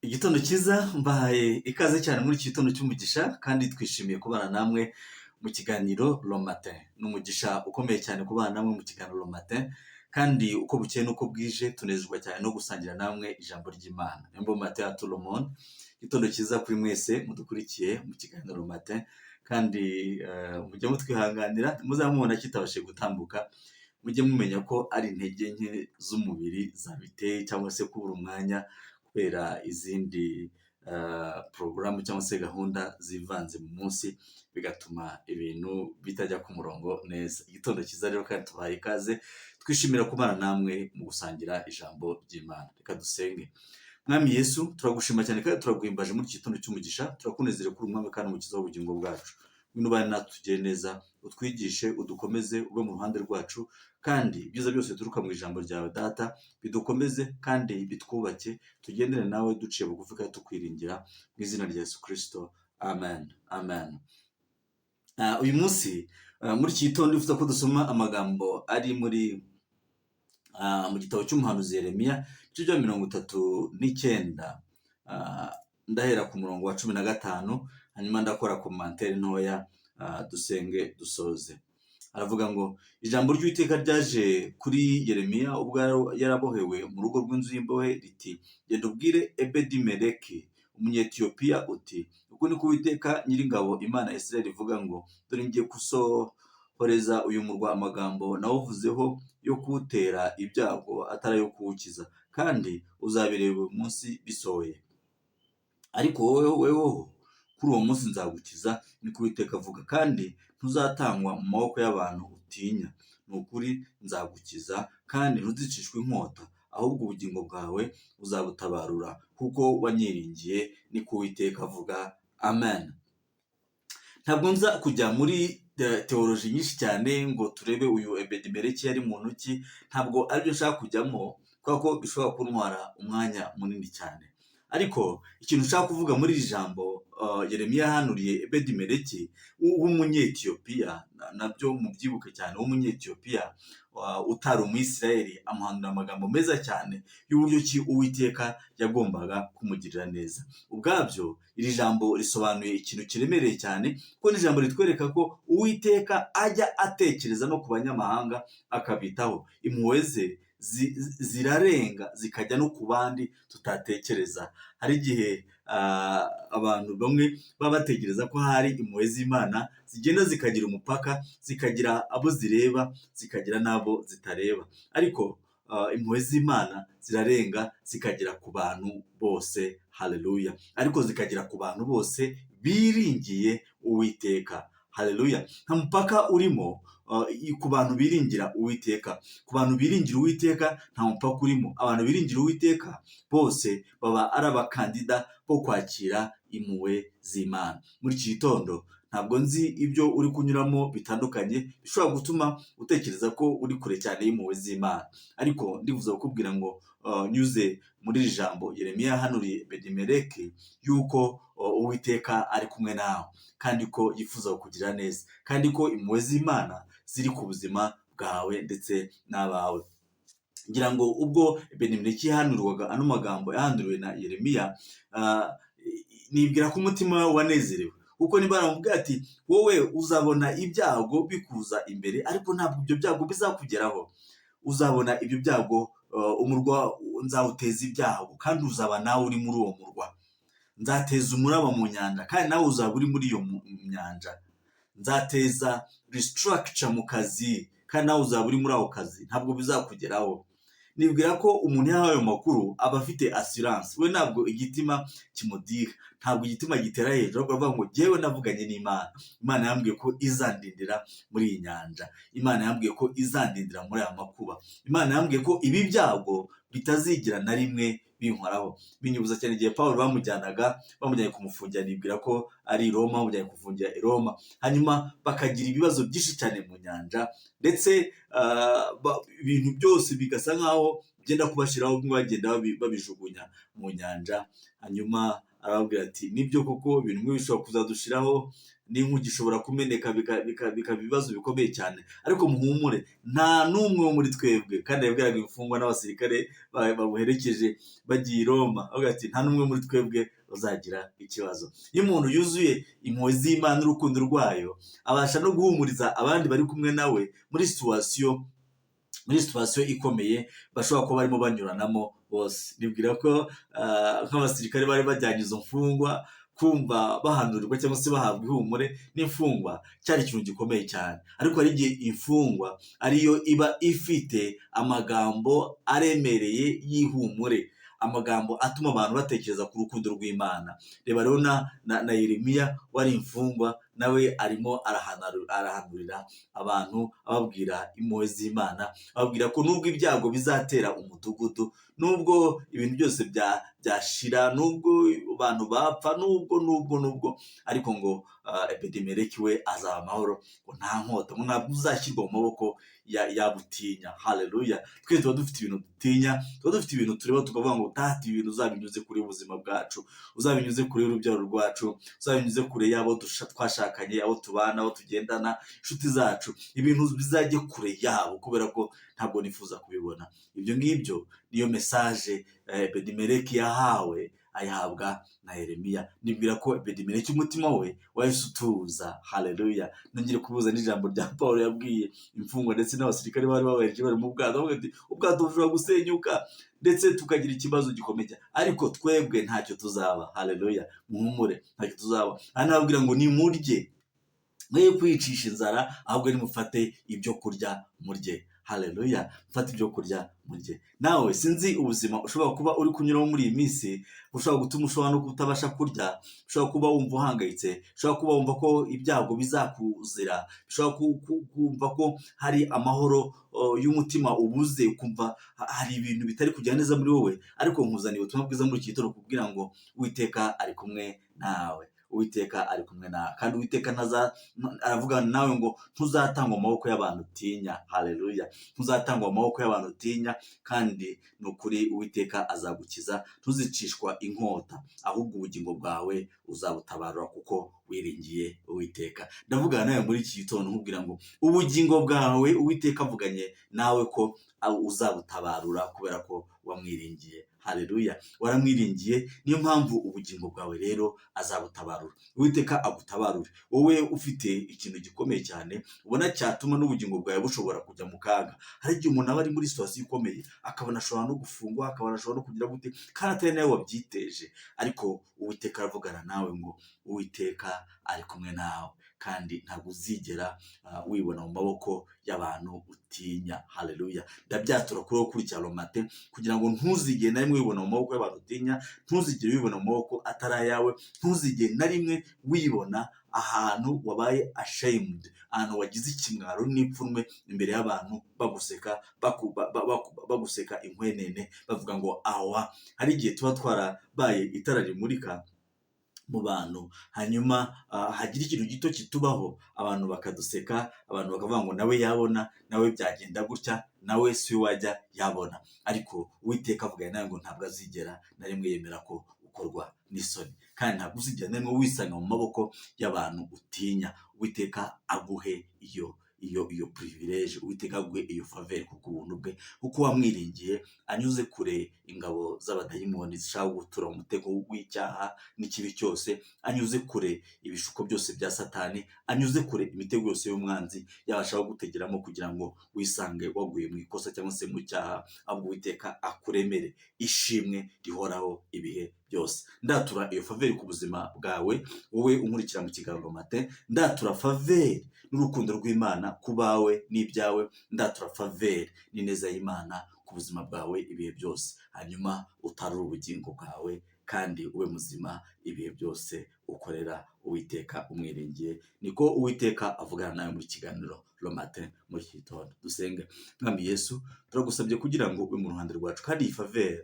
Igitondo cyiza mbahaye ikaze cyane muri iki gitondo cy'umugisha kandi twishimiye kubana namwe mu kiganiro Le Matin. Ni umugisha ukomeye cyane kubana namwe mu kiganiro Le Matin kandi uko bukeye n'uko bwije tunezezwa cyane no gusangira namwe ijambo ry'Imana. Bon matin à tout le monde. Igitondo cyiza kuri mwese mudukurikiye mu kiganiro Le Matin kandi mujye mutwihanganira muzamubona kitabashe gutambuka, mujye mumenya ko ari intege nke z'umubiri zabiteye cyangwa se kubura umwanya kubera izindi porogaramu cyangwa se gahunda zivanze mu munsi bigatuma ibintu bitajya ku murongo neza. Igitondo cyiza rero kandi tubahaye ikaze, twishimira kubana namwe mu gusangira ijambo ry'Imana. Reka dusenge. Mwami Yesu, turagushima cyane kandi turaguhimbaje muri iki gitondo cy'umugisha, turakunezere kuri umwami kandi umukiza w'ubugingo bwacu. Ngwino ubane natwe tugire neza, utwigishe, udukomeze, ube mu ruhande rwacu, kandi ibyiza byose bituruka mu ijambo ryawe Data bidukomeze kandi bitwubake, tugendere nawe duciye bugufi kandi tukwiringira mu izina rya Yesu Kristo. Amen. Amen. Uyu munsi muri iki gitondo bifuza ko dusoma amagambo ari mu gitabo cy'umuhanuzi Yeremiya igice cya 39, ndahera ku murongo wa 15, hanyuma ndakora komantere ntoya, dusenge dusoze. Aravuga ngo ijambo ry'Uwiteka ryaje kuri Yeremiya ubwo yarabohewe mu rugo rw'inzu y'imbohe riti, genda ubwire Ebedimeleki umunyetiyopiya uti, uku ni ko Uwiteka Nyiringabo Imana ya Isirayeli ivuga ngo, dore ngiye gusohoreza uyu murwa amagambo nawuvuzeho yo kuwutera ibyago atari ayo kuwukiza, kandi uzabireba uyu munsi bisohoye. Ariko woweho kuri uwo munsi nzagukiza, niko Uwiteka avuga, kandi ntuzatangwa mu maboko y'abantu utinya. Ni ukuri nzagukiza kandi ntuzicishwe inkota, ahubwo ubugingo bwawe uzabutabarura kuko wanyiringiye, niko Uwiteka avuga. Amen. Ntabwo nza kujya muri teoloji nyinshi cyane ngo turebe uyu Ebedimeleki yari muntu ki, ntabwo aribyo nshaka kujyamo kubera ko bishobora kuntwara umwanya munini cyane. Ariko ikintu ushaka kuvuga muri iri jambo Yeremiya yahanuriye Ebedimeleki w'umunyetiyopiya, nabyo mubyibuke cyane, w'umunyetiyopiya utari umwisirayeli, amuhanurira amagambo meza cyane y'uburyo ki Uwiteka yagombaga kumugirira neza. Ubwabyo iri jambo risobanuye ikintu kiremereye cyane, kuko ni ijambo ritwereka ko Uwiteka ajya atekereza no ku banyamahanga akabitaho. Impuhwe ze zirarenga zikajya no ku bandi tutatekereza. Hari igihe abantu bamwe baba batekereza ko hari impuhwe z'Imana zigenda zikagira umupaka, zikagira abo zireba, zikagira n'abo zitareba. Ariko impuhwe z'Imana zirarenga zikagera ku bantu bose. Haleluya. Ariko zikagera ku bantu bose biringiye Uwiteka. Haleluya. Nta mupaka urimo ku bantu biringira Uwiteka. Ku bantu biringira Uwiteka nta mupaka urimo. Abantu biringira Uwiteka bose baba ari abakandida bo kwakira impuhwe z'Imana. Muri iki gitondo ntabwo nzi ibyo uri kunyuramo bitandukanye bishobora gutuma utekereza ko uri kure cyane y'impuhwe z'Imana, ariko ndifuza kukubwira ngo nyuze muri iri jambo Yeremiya yahanuriye Ebedimeleki yuko Uwiteka ari kumwe nawe, kandi ko yifuza kukugira neza, kandi ko impuhwe z'Imana ziri ku buzima bwawe ndetse n'abawe. Ngira ngo ubwo Ebedimeleki yahanurwaga ano magambo yahanuriwe na Yeremiya, nibwira ko umutima we wanezerewe, kuko niba aramubwira ati, wowe uzabona ibyago bikuza imbere, ariko ntabwo ibyo byago bizakugeraho. Uzabona ibyo byago, umurwa nzawuteza ibyago, kandi uzaba nawe uri muri uwo murwa. Nzateza umuraba mu nyanja, kandi nawe uzaba uri muri iyo nyanja. Nzateza restructure mu kazi, kandi nawe uzaba uri muri ako kazi. Ntabwo bizakugeraho. Nibwira ko umuntu yahawe ayo makuru aba afite assurance. We ntabwo igitima kimudiha, ntabwo igitima gitera hejuru, ahubwo avuga ngo jyewe navuganye n'Imana. Imana yambwiye ko izandindira muri iyi nyanja. Imana yambwiye ko izandindira muri aya makuba. Imana yambwiye ko ibi byago bitazigira na rimwe binkoraho. Binyibuza cyane igihe Pawulo bamujyanye kumufungira, nibwira ko ari i Roma, bamujyanye kufungira i Roma, hanyuma bakagira ibibazo byinshi cyane mu nyanja, ndetse ibintu byose bigasa nkaho byenda kubashiraho, bagenda babijugunya mu nyanja. Hanyuma arababwira ati nibyo koko ibintu bimwe bishobora kuzadushiraho, n'inkugi ishobora kumeneka bikaba ibibazo bikomeye cyane, ariko muhumure nta n'umwe wo muri twebwe, kandi yabwiraga imfungwa n'abasirikare bamuherekeje bagiye i Roma, avuga ati nta n'umwe muri twebwe uzagira ikibazo. Iyo umuntu yuzuye impuhwe z'Imana n'urukundo rwayo, abasha no guhumuriza abandi bari kumwe nawe muri situwasiyo ikomeye bashobora kuba barimo banyuranamo bose. Nibwira ko nk'abasirikare bari bajyanye izo mfungwa, kumva bahanurirwa cyangwa se bahabwa ihumure n'imfungwa cyari ikintu gikomeye cyane, ariko hari igihe imfungwa ariyo iba ifite amagambo aremereye y'ihumure, amagambo atuma abantu batekereza ku rukundo rw'Imana. Reba rero na Yeremiya wari imfungwa, nawe arimo arahanurira abantu, ababwira impuhwe z'Imana, ababwira ko nubwo ibyago bizatera umudugudu, nubwo ibintu byose byashira, nubwo abantu bapfa, nubwo ariko ngo Ebedemeleki we azaba amahoro, ngo nta nkota, ngo ntabwo uzashyirwa mu maboko yabutinya. Haleluya! Twe tuba dufite ibintu dutinya, tuba dufite ibintu tureba tukavuga ngo data, ibintu uzabinyuze kure y'ubuzima bwacu, uzabinyuze kure y'urubyaro rwacu, uzabinyuze kure y'abo twashakanye, abo tubana, abo tugendana, inshuti zacu, ibintu bizajye kure yabo, kubera ko ntabwo nifuza kubibona. Ibyo ngibyo niyo mesaje Ebedemeleki yahawe, ayihabwa na Yeremiya. Nibwira ko Ebedemeleki umutima we wahise utuza. Haleluya! Nongere kubuza n'ijambo rya Pawulo yabwiye imfungwa ndetse n'abasirikare bari babahereje bari mu bwato, avuga ati ubwato bushobora gusenyuka ndetse tukagira ikibazo gikomeye, ariko twebwe ntacyo tuzaba. Haleluya! Muhumure, ntacyo tuzaba. Anababwira ngo nimurye, mwe kwicisha inzara, ahubwo nimufate ibyo kurya murye. Haleluya! Mfata ibyo kurya murye. Nawe sinzi ubuzima ushobora kuba uri kunyuramo muri iyi minsi, ushobora gutuma ushobora no kutabasha kurya, ushobora kuba wumva uhangayitse, ushobora kuba wumva ko ibyago bizakuzira, ushobora kumva ko hari amahoro y'umutima ubuze, ukumva hari ibintu bitari kujya neza muri wowe, ariko nkuzaniye ubutumwa bwiza muri iki gitondo kubwira ngo Uwiteka ari kumwe nawe. Uwiteka ari kumwe nawe, kandi Uwiteka aravugana nawe ngo ntuzatangwa mu maboko y'abantu utinya. Haleluya! Ntuzatangwa mu maboko y'abantu utinya, kandi ni ukuri Uwiteka azagukiza, ntuzicishwa inkota, ahubwo ubugingo bwawe uzabutabarura kuko wiringiye Uwiteka. Ndavugana nawe muri iki gitondo nkubwira ngo ubugingo bwawe Uwiteka avuganye nawe ko uzabutabarura kubera ko wamwiringiye. Haleluya! Waramwiringiye, niyo mpamvu ubugingo bwawe rero azabutabarura. Uwiteka agutabarure. Wowe ufite ikintu gikomeye cyane ubona cyatuma n'ubugingo bwawe bushobora kujya mu kaga. Hari igihe umuntu aba ari muri situwasiyo ikomeye, akabona ashobora no gufungwa, akabona ashobora no kugira gute, kandi atari nawe wabyiteje, ariko Uwiteka aravugana nawe ngo Uwiteka ari kumwe nawe, kandi ntabwo uzigera wibona mu maboko y'abantu utinya. Haleluya! Ndabyatura kuri wowe ukurikira Romate, kugira ngo ntuzigere na rimwe wibona mu maboko y'abantu utinya, ntuzigere wibona mu maboko atari ayawe, ntuzigere na rimwe wibona ahantu wabaye ashamed, ahantu wagize ikimwaro n'ipfunwe imbere y'abantu, baguseka baguseka inkwenene, bavuga ngo awa. Hari igihe tuba twarabaye itara rimurika mu bantu, hanyuma hagira ikintu gito kitubaho, abantu bakaduseka, abantu bakavuga ngo nawe yabona, nawe byagenda gutya, nawe si wajya yabona. Ariko Uwiteka avuganye nawe ngo ntabwo azigera na rimwe yemera ko ukorwa n'isoni, kandi ntabwo uzigera na rimwe wisanga mu maboko y'abantu utinya. Uwiteka aguhe iyo privilege, Uwiteka aguhe iyo faveur kuko ubuntu bwe, kuko wamwiringiye, anyuze kure ingabo z'abadayimoni zishaka gutura mu mutego w'icyaha n'ikibi cyose, anyuze kure ibishuko byose bya Satani, anyuze kure imitego yose y'umwanzi yabashaho gutegeramo kugira ngo wisange waguye mu ikosa cyangwa se mu cyaha, ahubwo Uwiteka akuremere ishimwe rihoraho ibihe byose. Ndatura iyo faveur ku buzima bwawe, wowe unkurikira mu kiganiro Romate, ndatura faveur n'urukundo rw'Imana ku bawe n'ibyawe, ndatura faveur n'ineza y'Imana ku buzima bwawe ibihe byose, hanyuma utarure ubugingo bwawe kandi ube muzima ibihe byose. ukorera Uwiteka umwiringiye. Niko Uwiteka avugana nawe muri kiganiro Le Matin muri iki gitondo. Dusenge. Mwami Yesu, turagusabye kugira ngo ube mu ruhande rwacu, kandi iyi faveur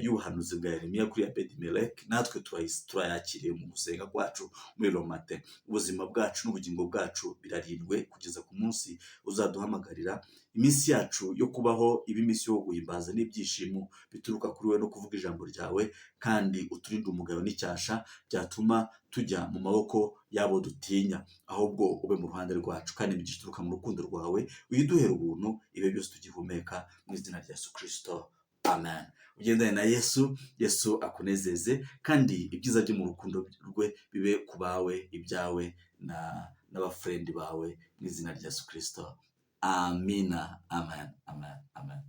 y'ubuhanuzi bwa Yeremiya kuri Ebedi-Meleki natwe turayakiriye mu gusenga kwacu muri Le Matin. Ubuzima bwacu n'ubugingo bwacu birarindwe kugeza ku munsi uzaduhamagarira. Iminsi yacu yo kubaho iba iminsi yo guhimbaza n'ibyishimo bituruka kuri wowe no kuvuga ijambo ryawe, kandi uturinde umugayo n'icyasha byatuma tujya mu maboko y'abo dutinya, ahubwo ube mu ruhande rwacu, kandi imigisha ituruka mu rukundo rwawe uyiduhera ubuntu ibe byose tugihumeka, mu izina rya Yesu Kristo, amen. Ugendane na Yesu, Yesu akunezeze, kandi ibyiza byo mu rukundo rwe bibe ku bawe, ibyawe n'abafrendi bawe, mu izina rya Yesu Kristo, amina, amen, amen, amen.